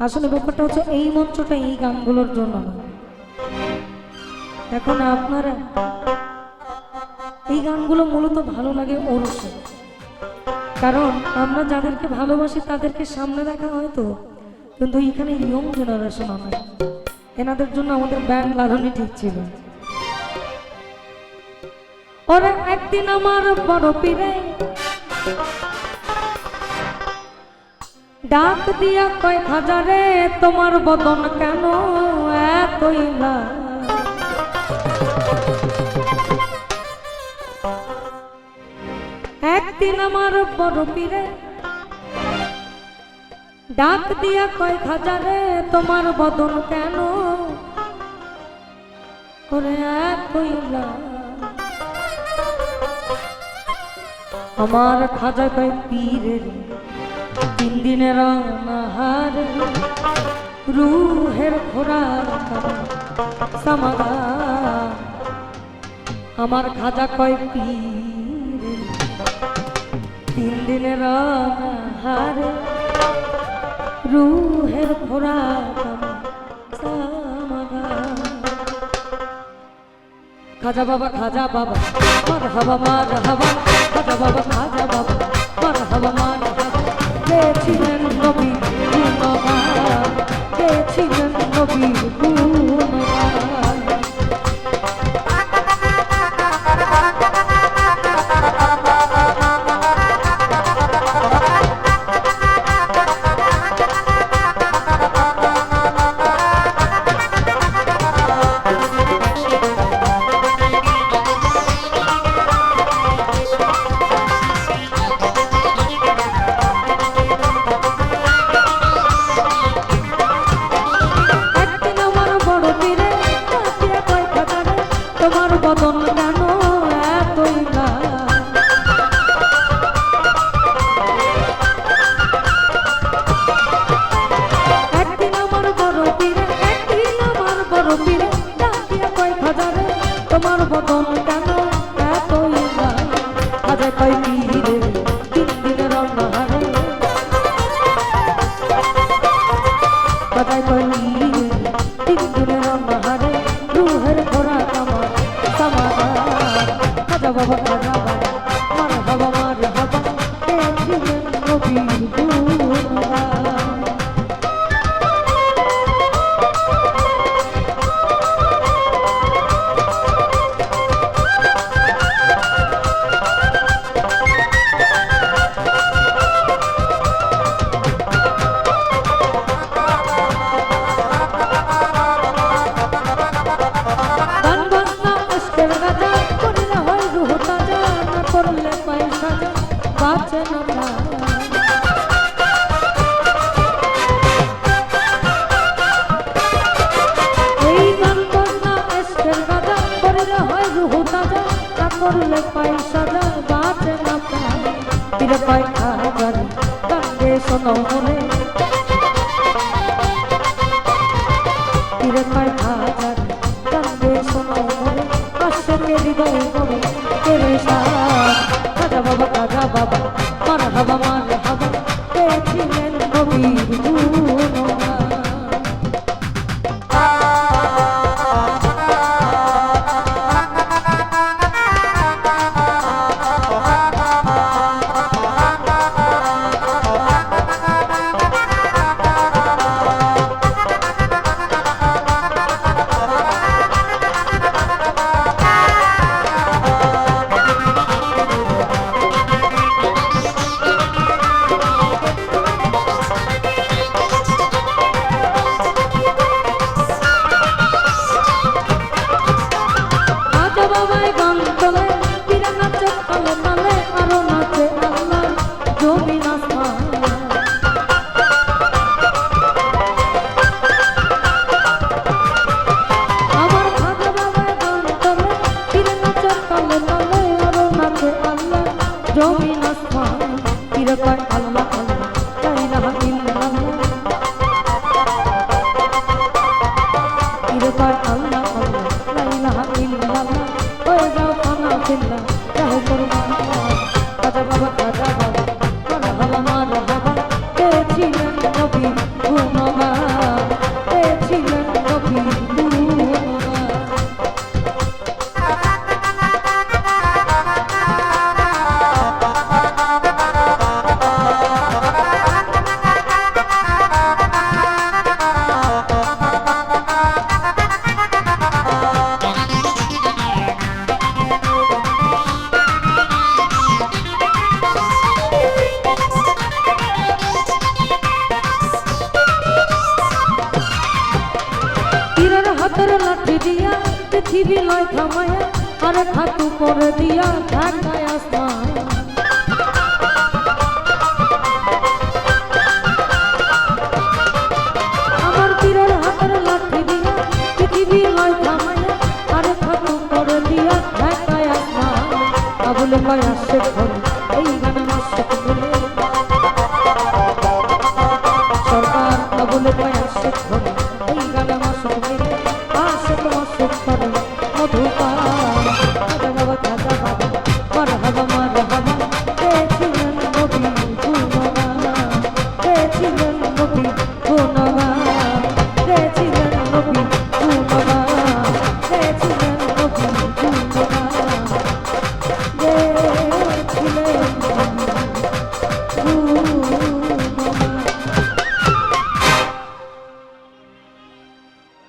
আসলে ব্যাপারটা হচ্ছে এই মঞ্চটা এই গানগুলোর জন্য না। এখন আপনারা এই গানগুলো মূলত ভালো লাগে ওরসে, কারণ আমরা যাদেরকে ভালোবাসি তাদেরকে সামনে রাখা হয় তো, কিন্তু এখানে ইয়ং জেনারেশন অনেক, এনাদের জন্য আমাদের ব্যান্ড লালনই ঠিক ছিল। ওরে একদিন আমার বড় পীরে ডাক দিয়া কয় হাজারে তোমার বদন কেন এতই না। একদিন আমার বড় পীরে ডাক দিয়া কয় হাজারে তোমার বদন কেন করে এতই না। আমার খাজা কয় পীরের 3 দিনের আহার রুহের খোরাক সমাধান। আমার খাজা কয় পীরের 3 দিনের আহার রুহের খোরাক সমাধান। খাজা বাবা মারহাবা মারহাবা, খাজা বাবা মারহাবা মারহাবা। গেছিলেন নবীর গুণগান, গেছিলেন নবীর গুণগান। বদন কেন এতই না। একদিন আমার বড় পীরে, একদিন আমার বড় পীরে ডাকিয়া কয় হাজারে তোমার বদন কেন এতই না। খাজা কয় পীরে 3 দিনের অনাহারে, খাজা কয় পীরে 3 দিনের অনাহারে রুহের খোরাক আমার সমাধান। খাজা বাবা মারহাবা মারহাবা, গেছিলেন নবীর গুণগান। করলে পয়সা যায় বাঁচে না প্রাণ। পীরে কয় হাজার কান্দে শোনো মনে, পীরে কয় হাজার কান্দে শোনো মনে। আশকে হৃদয় করে পেরেশান। খাজা বাবা মারহাবা মারহাবা, গেছিলেন নবীর গুণগান। পৃথিবী লয় থামায়া আর খাতু করে দিয়া ঢাকায় আসমান। আমার তীরের হাতের লাঠি দিয়া পৃথিবী লয় থামায়া আর খাতু করে দিয়া ঢাকায় আসমান। আবুলে কয় আসে ঘরে এই গানে মাসে বলে সরকার, আবুলে কয় আসে ঘরে এই গানে মাসে বলে